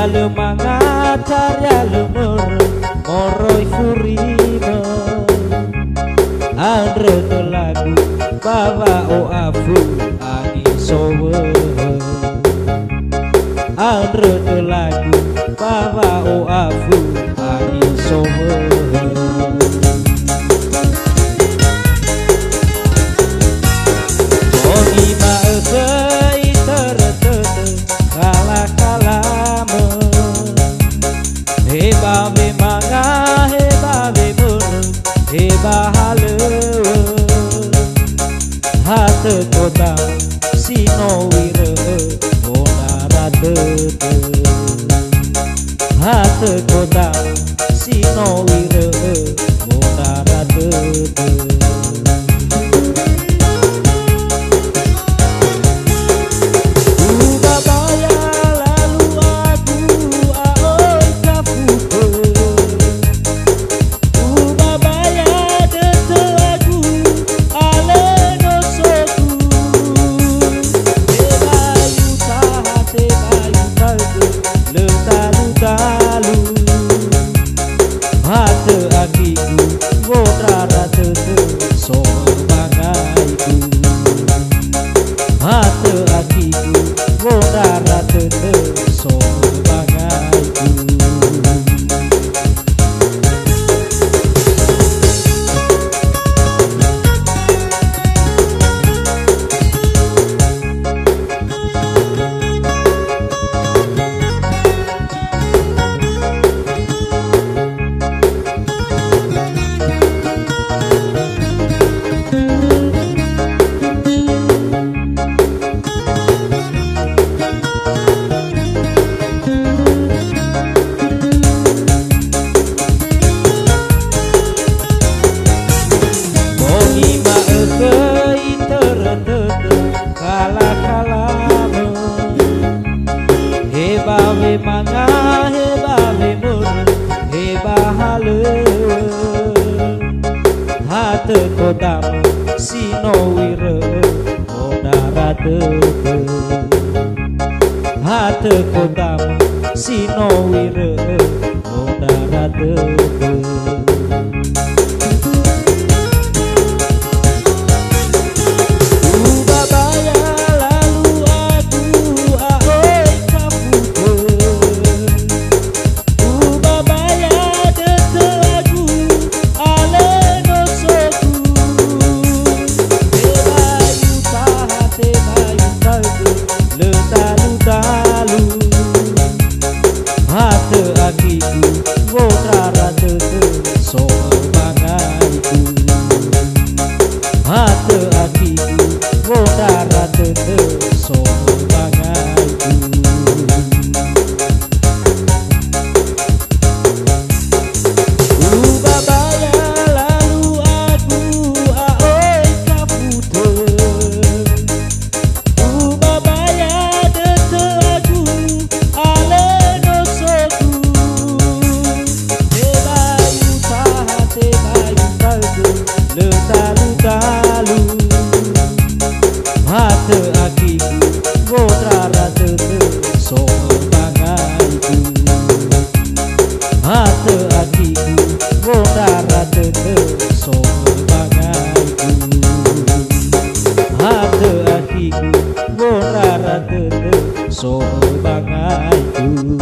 Karya lumur moroi furime Andre to lagu bawa o afu ani sowe Andre to lagu bawa o afu ani sowe Oni maefei tertete kala-kalame Heba be manga, heba be mur, heba hale Hate kota sino wire onara tete Hate kota sino wire onara tete Manga heba lemur heba hale hate kodam sino wire onara tete hate kodam sino wire onara tete So bangaiku